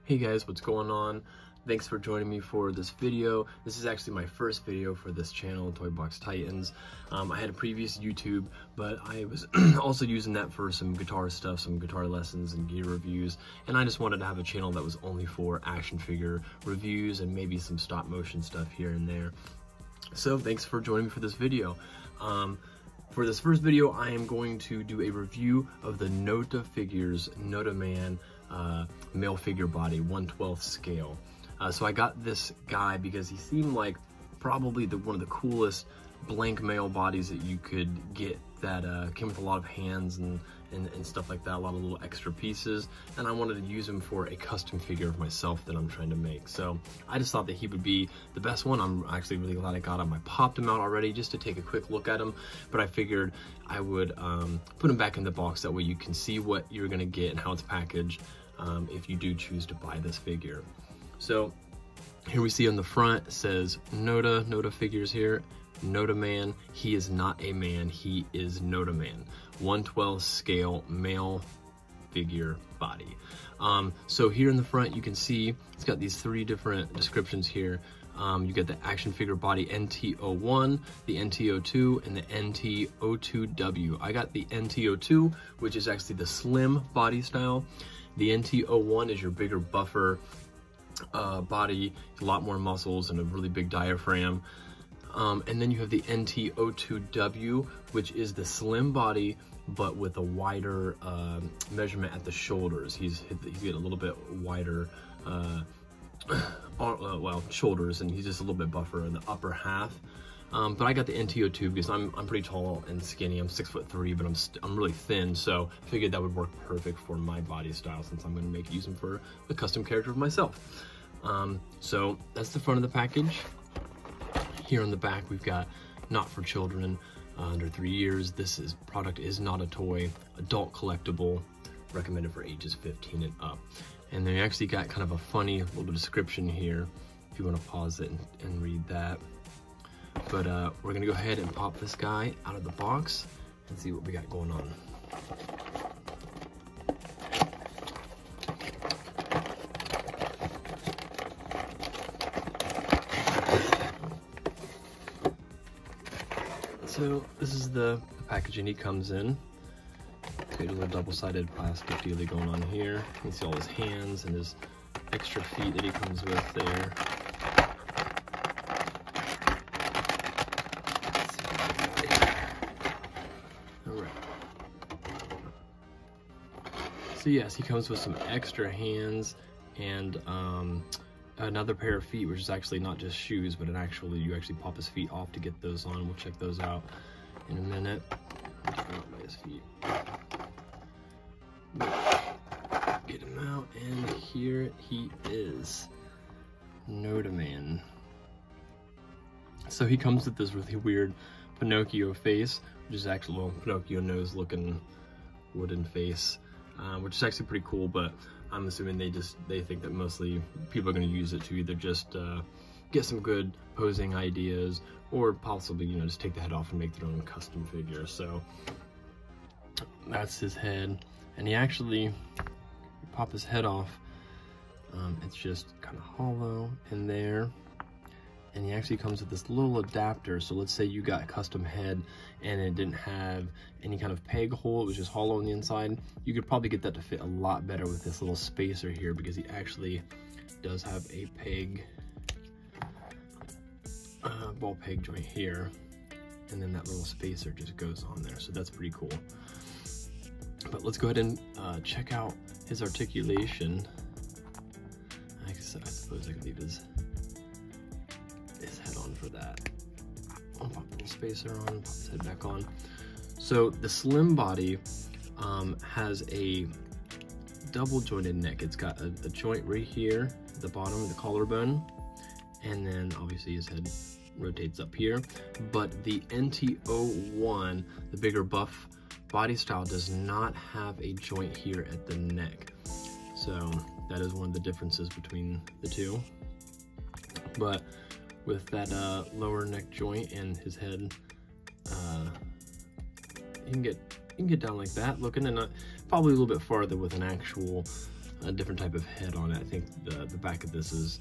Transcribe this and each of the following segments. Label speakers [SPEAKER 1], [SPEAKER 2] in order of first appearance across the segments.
[SPEAKER 1] Hey guys, what's going on? Thanks for joining me for this video. This is actually my first video for this channel, Toy Box Titans. I had a previous YouTube, but I was also using that for some guitar stuff, some guitar lessons and gear reviews. And I just wanted to have a channel that was only for action figure reviews and maybe some stop motion stuff here and there. So thanks for joining me for this video. For this first video, I am going to do a review of the Nottaa Figures Notaman male figure body, 1/12 scale. So I got this guy because he seemed like probably one of the coolest blank male bodies that you could get, that came with a lot of hands and stuff like that, a lot of little extra pieces, and I wanted to use him for a custom figure of myself that I'm trying to make. So I just thought that he would be the best one. I'm actually really glad I got him. I popped him out already just to take a quick look at him, but I figured I would put him back in the box, that way you can see what you're gonna get and how it's packaged if you do choose to buy this figure. So here we see on the front, it says Nottaa Figures here. Notaman, he is not a man, he is Notaman. 1/12 scale male figure body. So here in the front, you can see it's got these three different descriptions here. You get the action figure body NT01, the NT02, and the NT02W. I got the NT02, which is actually the slim body style. The NT01 is your bigger, buffer body, a lot more muscles and a really big diaphragm. And then you have the NT02W, which is the slim body, but with a wider measurement at the shoulders. He's got a little bit wider shoulders, and he's just a little bit buffer in the upper half. But I got the NT02 because I'm pretty tall and skinny. I'm 6'3", but I'm really thin, so I figured that would work perfect for my body style, since I'm gonna use him for a custom character of myself. So that's the front of the package. Here on the back, we've got not for children under 3 years. This product is not a toy, adult collectible, recommended for ages 15 and up. And then you actually got kind of a funny little description here, if you want to pause it and read that. But we're gonna go ahead and pop this guy out of the box and see what we got going on. So this is the packaging he comes in. Got a little double-sided plastic dealie going on here. You can see all his hands and his extra feet that he comes with there. Alright. So yes, he comes with some extra hands and another pair of feet, which is actually not just shoes, but you actually pop his feet off to get those on. We'll check those out in a minute. His feet. Get him out, and here he is, Notaman. So he comes with this really weird Pinocchio face, which is actually a little Pinocchio nose looking wooden face, which is actually pretty cool, but I'm assuming they think that mostly people are going to use it to either just get some good posing ideas, or possibly, just take the head off and make their own custom figure. So that's his head, and he actually pop his head off. It's just kind of hollow in there, and he actually comes with this little adapter. So let's say you got a custom head and it didn't have any kind of peg hole, it was just hollow on the inside. You could probably get that to fit a lot better with this little spacer here, because he actually does have a peg, ball peg joint here, and then that little spacer just goes on there. So that's pretty cool. But let's go ahead and check out his articulation. I suppose I can leave his head on for that. I'll pop the little spacer on, pop his head back on. So the slim body has a double jointed neck. It's got a joint right here at the bottom of the collarbone, and then obviously his head rotates up here. But the NT01, the bigger buff body style, does not have a joint here at the neck. So that is one of the differences between the two. But with that lower neck joint and his head, you can get down like that looking, and probably a little bit farther with an actual a different type of head on it. I think the back of this is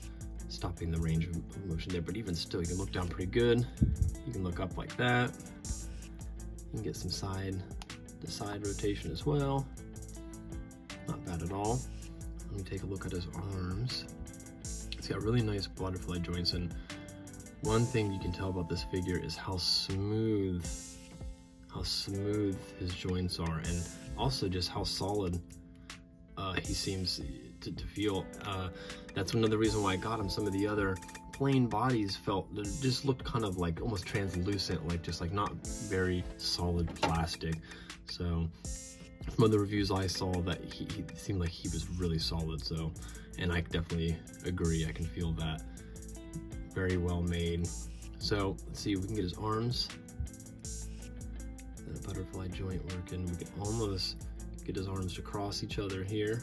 [SPEAKER 1] stopping the range of motion there, but even still, you can look down pretty good. You can look up like that. You can get some side to side rotation as well. Not bad at all. Let me take a look at his arms. It's got really nice butterfly joints, and one thing you can tell about this figure is how smooth his joints are, and also just how solid he seems to feel. That's another reason why I got him. Some of the other plain bodies just looked kind of like almost translucent, like just like not very solid plastic. So from other reviews I saw, that he seemed like he was really solid. So, and I definitely agree. I can feel that. Very well made. So let's see if we can get his arms, the butterfly joint working. We can almost get his arms to cross each other here.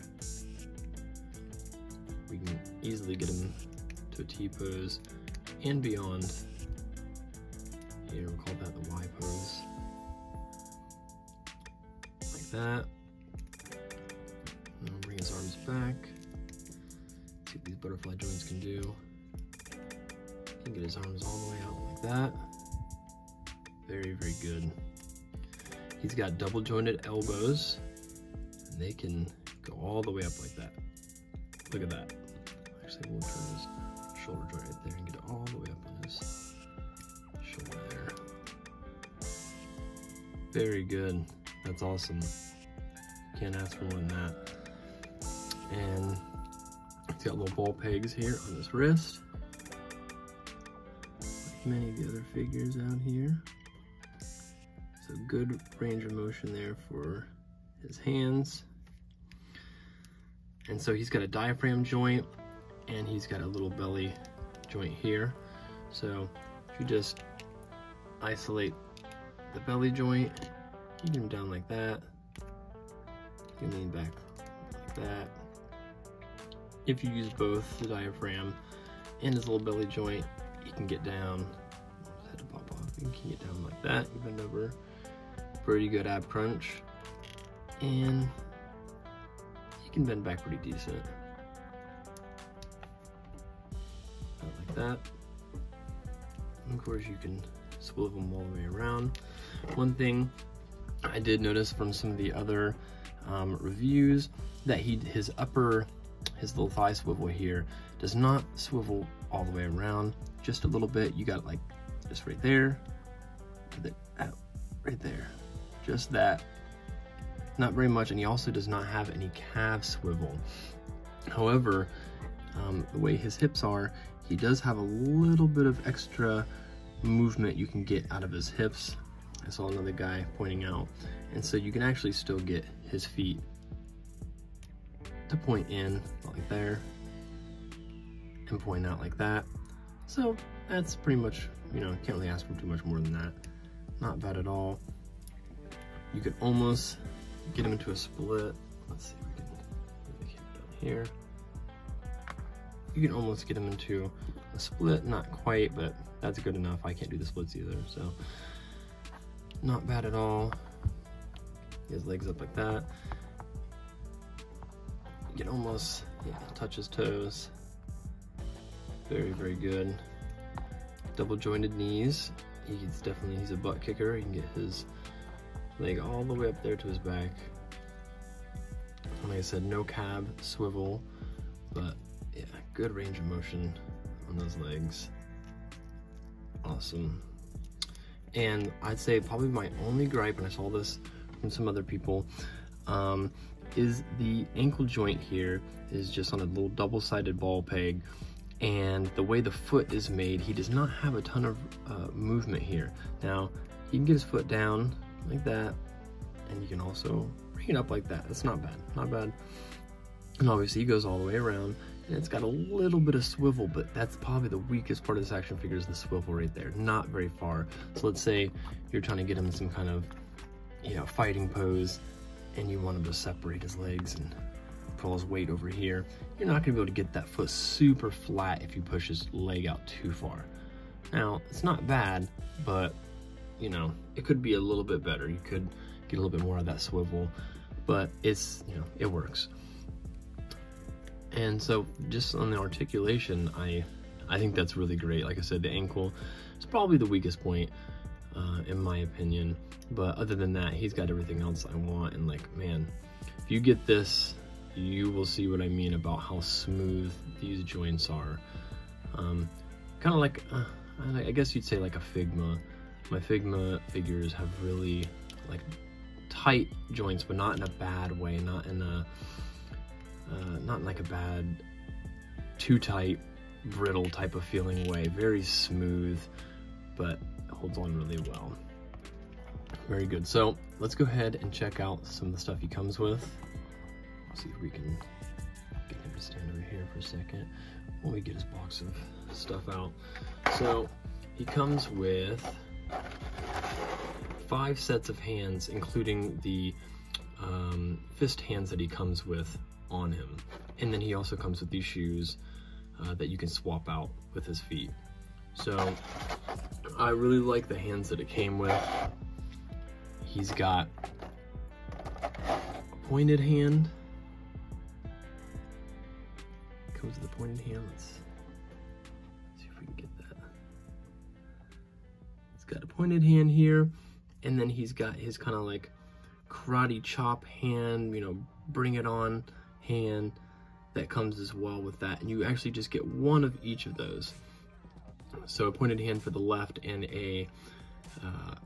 [SPEAKER 1] We can easily get him to a T-pose and beyond. Here, we'll call that the Y pose. Like that. And we'll bring his arms back. See what these butterfly joints can do. He can get his arms all the way out like that. Very, very good. He's got double jointed elbows, and they can go all the way up like that. Look at that. Actually, we'll turn his shoulder joint right there and get it all the way up on his shoulder there. Very good. That's awesome. Can't ask for more than that. And he's got little ball pegs here on his wrist. Like many of the other figures out here. So good range of motion there for his hands. And so he's got a diaphragm joint, and he's got a little belly joint here. So if you just isolate the belly joint, you get him down like that. You can lean back like that. If you use both the diaphragm and his little belly joint, you can get down. Had to pop off. You can get down like that. You bend over. Pretty good ab crunch, and you can bend back pretty decent. Like that. And of course, you can swivel them all the way around. One thing I did notice from some of the other reviews, that his little thigh swivel here does not swivel all the way around, just a little bit. You got like just right there to the right there, just that, not very much. And he also does not have any calf swivel. However, the way his hips are, he does have a little bit of extra movement you can get out of his hips. I saw another guy pointing out, and so you can actually still get his feet to point in like there and point out like that. So that's pretty much, you know, can't really ask for too much more than that. Not bad at all. You could almost get him into a split. Let's see if we can move the camera down here. You can almost get him into a split, not quite, but that's good enough. I can't do the splits either, so not bad at all. His legs up like that. You can almost touch his toes. Very, very good. Double jointed knees. He's a butt kicker. You can get his leg all the way up there to his back. And like I said, no cab swivel, but yeah, good range of motion on those legs. Awesome. And I'd say probably my only gripe, and I saw this from some other people, is the ankle joint here is just on a little double-sided ball peg, and the way the foot is made, he does not have a ton of movement here. Now, he can get his foot down like that, and you can also bring it up like that. That's not bad, not bad. And obviously he goes all the way around, and it's got a little bit of swivel, but that's probably the weakest part of this action figure, is the swivel right there, not very far. So let's say you're trying to get him in some kind of, you know, fighting pose, and you want him to separate his legs and pull his weight over here. You're not gonna be able to get that foot super flat if you push his leg out too far. Now, it's not bad, but you know, it could be a little bit better. You could get a little bit more of that swivel, but it's, you know, it works. And so just on the articulation, I think that's really great. Like I said, the ankle is probably the weakest point in my opinion, but other than that, he's got everything else I want. And like, man, if you get this, you will see what I mean about how smooth these joints are. Kind of like, I guess you'd say like a Figma. My Figma figures have really like tight joints, but not in a bad way, not in like a bad, too tight, brittle type of feeling way. Very smooth, but holds on really well. Very good. So let's go ahead and check out some of the stuff he comes with. Let's see if we can get him to stand over here for a second while we get his box of stuff out. So he comes with 5 sets of hands, including the fist hands that he comes with on him. And then he also comes with these shoes that you can swap out with his feet. So I really like the hands that it came with. He's got a pointed hand. Comes with a pointed hand. Let's see if we can get that. He's got a pointed hand here, and then he's got his kind of like karate chop hand, you know, bring it on hand that comes as well with that. And you actually just get one of each of those. So a pointed hand for the left and a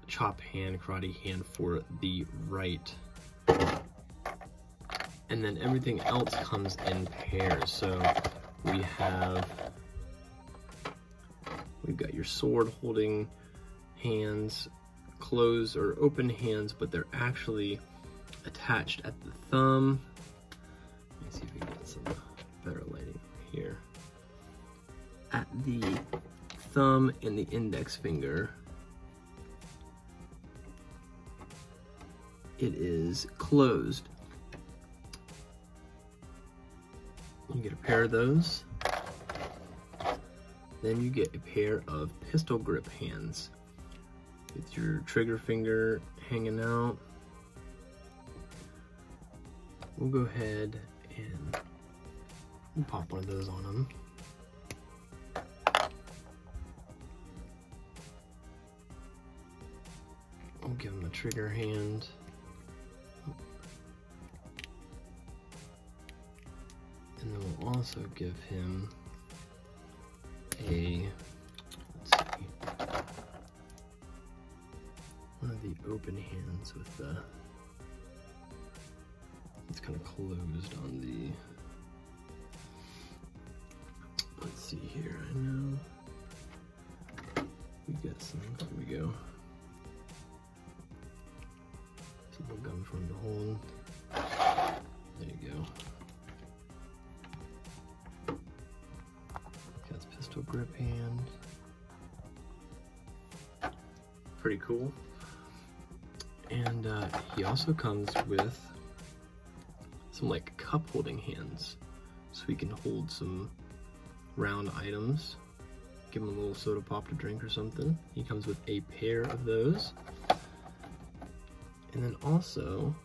[SPEAKER 1] chop hand, karate hand for the right. And then everything else comes in pairs. So we've got your sword holding hands, closed or open hands, but they're actually attached at the thumb. Let me see if we can get some better lighting here. At the thumb and the index finger, it is closed. You get a pair of those. Then you get a pair of pistol grip hands with your trigger finger hanging out. We'll go ahead and we'll pop one of those on them. We'll give him a trigger hand. And then we'll also give him a, let's see, one of the open hands with the, it's kind of closed on the, let's see here, I know we got some, here we go. Some more gum for him to hold. There you go. Got his pistol grip hand. Pretty cool. And he also comes with some like cup holding hands, so he can hold some round items. Give him a little soda pop to drink or something. He comes with a pair of those. And then also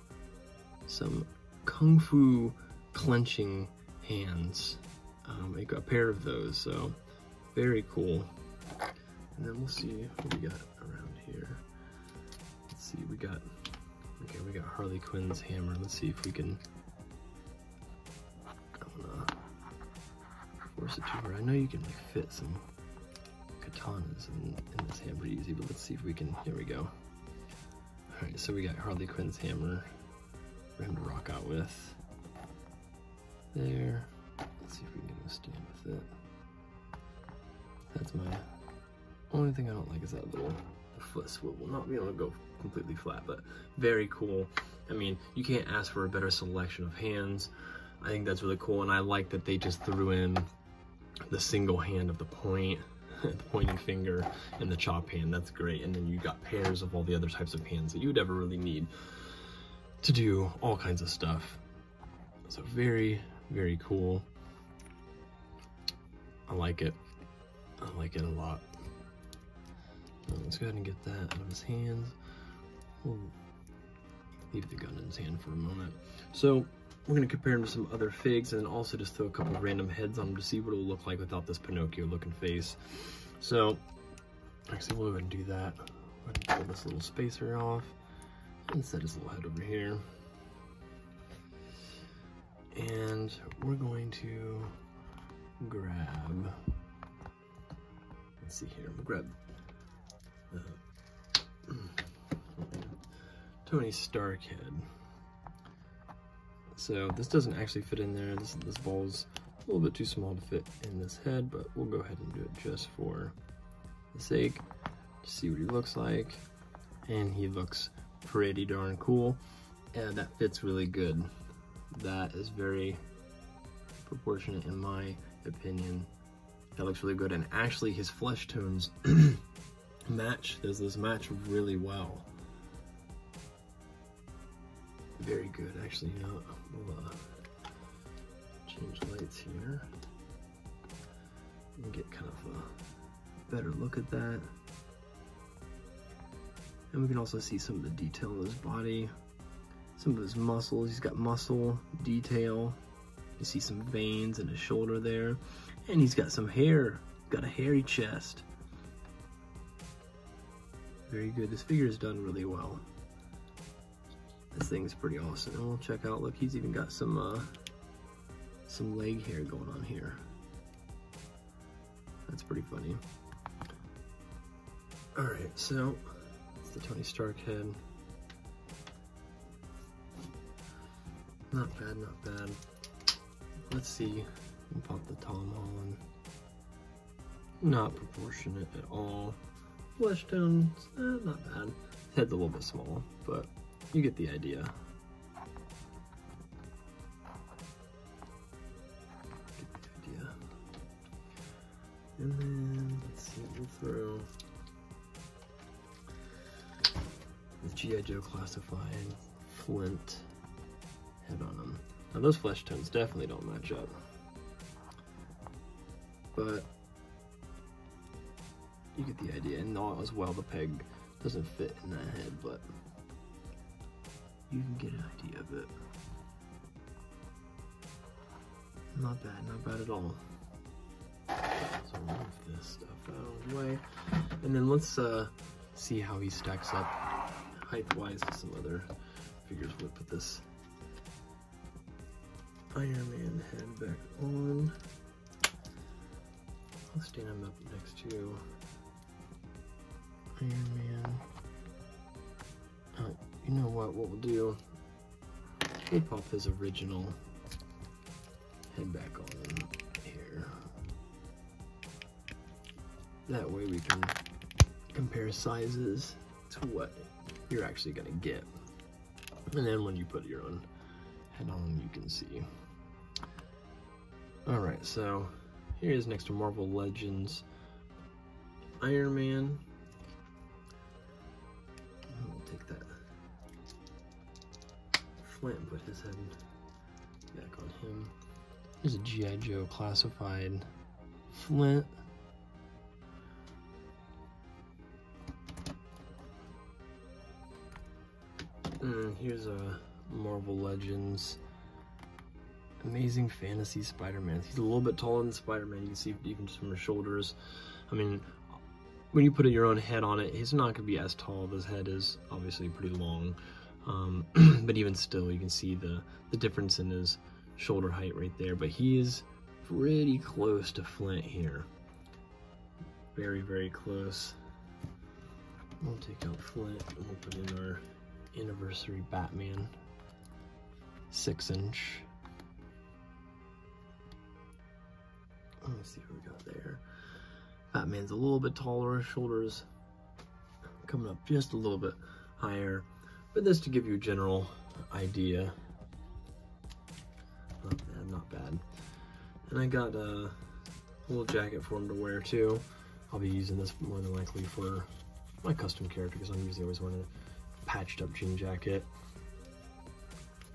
[SPEAKER 1] some Kung Fu clenching hands. I got a pair of those, so very cool. And then we'll see what we got around here. Let's see, we got Harley Quinn's hammer. Let's see if we can, I'm gonna force it to her. I know you can like fit some katanas in this hammer easy, but let's see if we can, here we go. All right, so we got Harley Quinn's hammer for him to rock out with. There. Let's see if we can get him to stand with it. That's my only thing I don't like is that little foot swivel. Not being able to go completely flat, but very cool. I mean, you can't ask for a better selection of hands. I think that's really cool, and I like that they just threw in the single hand of the point, the pointing finger, and the chop hand. That's great. And then you got pairs of all the other types of hands that you would ever really need to do all kinds of stuff. So very, very cool. I like it. I like it a lot. Let's go ahead and get that out of his hands. We'll leave the gun in his hand for a moment. So we're gonna compare him to some other figs, and then also just throw a couple of random heads on him to see what it'll look like without this Pinocchio looking face. So, actually we'll go ahead and do that. Go ahead and pull this little spacer off and set his little head over here. And we're going to grab, let's see here, we'll grab the Tony Stark head. So this doesn't actually fit in there. This ball's a little bit too small to fit in this head, but we'll go ahead and do it just for the sake to see what he looks like. And he looks pretty darn cool. And that fits really good. That is very proportionate in my opinion. That looks really good. And actually his flesh tones match. This match really well. Very good. Actually, you know, we'll change lights here and get kind of a better look at that. And we can also see some of the detail in his body, some of his muscles. He's got muscle detail. You see some veins in his shoulder there, and he's got some hair. Got a hairy chest. Very good. This figure is done really well. This thing's pretty awesome. And we'll check out, look, he's even got some leg hair going on here. That's pretty funny. All right, so it's the Tony Stark head. Not bad, not bad. Let's see, we'll pop the Tom Holland. Not proportionate at all. Flesh tones, not bad. His head's a little bit small, but you get the idea. And then, let's see, we'll throw the G.I. Joe classified Flint head on him. Now those flesh tones definitely don't match up, but you get the idea. And all as well, the peg doesn't fit in that head, but you can get an idea of it. Not bad, not bad at all. So move this stuff out of the way. And then let's see how he stacks up height-wise to some other figures. We'll put this Iron Man head back on. I'll stand him up next to Iron Man. You know what we'll do? We'll pop his original head back on here. That way we can compare sizes to what you're actually gonna get. And then when you put your own head on, you can see. All right, so here is next to Marvel Legends Iron Man. We'll take that Flint and put his head back on him. Here's a G.I. Joe classified Flint. And here's a Marvel Legends Amazing Fantasy Spider-Man. He's a little bit taller than Spider-Man. You can see even just from his shoulders. I mean, when you put your own head on it, he's not going to be as tall. His head is obviously pretty long. But even still, you can see the difference in his shoulder height right there. But he is pretty close to Flint here. Very, very close. We'll take out Flint and we'll put in our Anniversary Batman 6-inch. Let's see what we got there. Batman's a little bit taller, shoulders coming up just a little bit higher. But this to give you a general idea. Not bad, not bad. And I got a little jacket for him to wear too. I'll be using this more than likely for my custom character because I'm usually always wearing a patched up jean jacket.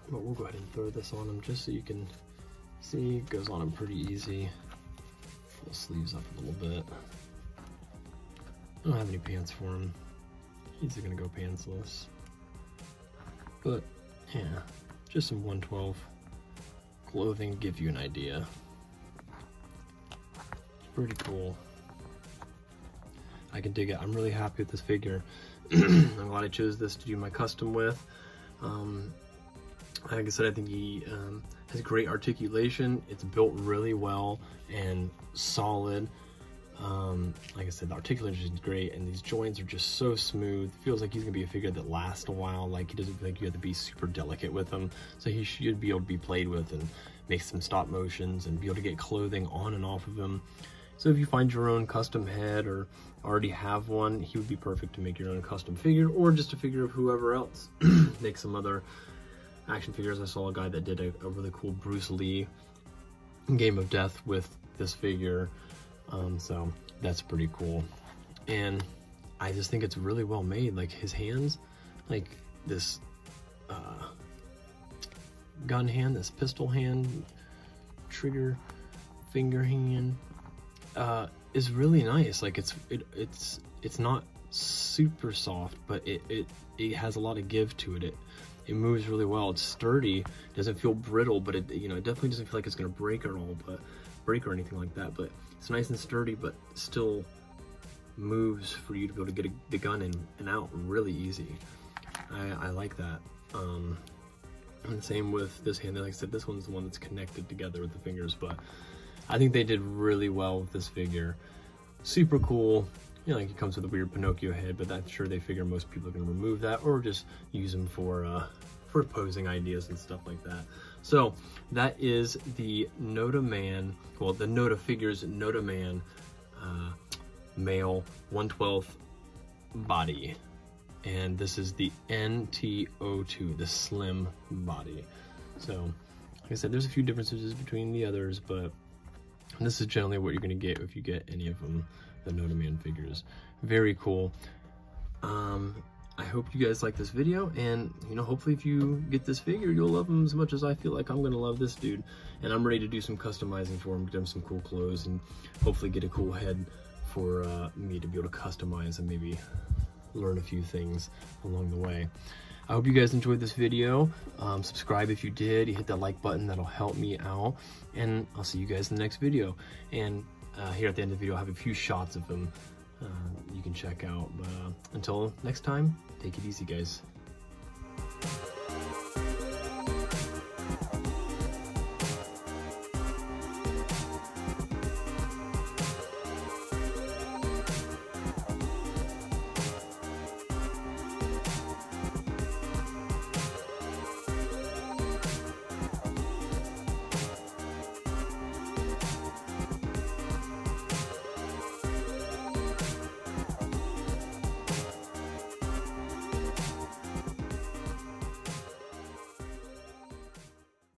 [SPEAKER 1] But we'll go ahead and throw this on him just so you can see. It goes on him pretty easy. Pull sleeves up a little bit. I don't have any pants for him. He's gonna go pantsless. But yeah, just some 112 clothing to give you an idea. Pretty cool. I can dig it. I'm really happy with this figure. I'm glad I chose this to do my custom with. Like I said, I think he has great articulation. It's built really well and solid. Like I said, the articulation is great, and these joints are just so smooth. Feels like he's gonna be a figure that lasts a while. Like, he doesn't feel like you have to be super delicate with him. So he should be able to be played with and make some stop motions and be able to get clothing on and off of him. So if you find your own custom head or already have one, he would be perfect to make your own custom figure, or just a figure of whoever else. Make some other action figures. I saw a guy that did a really cool Bruce Lee Game of Death with this figure. So that's pretty cool. And I just think it's really well made. Like, his hands, like this gun hand, this pistol hand, trigger finger hand, is really nice. Like, it's not super soft, but it has a lot of give to it. It moves really well. It's sturdy. It doesn't feel brittle, but it definitely doesn't feel like it's gonna break or anything like that. But it's nice and sturdy, but still moves for you to be able to get the gun in and out really easy. I like that. And the same with this hand. Like I said, this one's the one that's connected together with the fingers, but I think they did really well with this figure. Super cool. Like, it comes with a weird Pinocchio head, but I'm sure they figure most people are gonna remove that or just use them for posing ideas and stuff like that. So that is the Notaman, well, the Nottaa Figures Notaman male 1/12 body. And this is the NT02, the slim body. So, like I said, there's a few differences between the others, but this is generally what you're gonna get if you get any of them, the Notaman figures. Very cool. I hope you guys like this video, and hopefully if you get this figure, you'll love him as much as I feel like I'm gonna love this dude. And I'm ready to do some customizing for him, get him some cool clothes, and hopefully get a cool head for me to be able to customize and maybe learn a few things along the way. I hope you guys enjoyed this video. Subscribe if you did. You hit that like button, that'll help me out. And I'll see you guys in the next video. And here at the end of the video, I have a few shots of him you can check out. But until next time, take it easy, guys.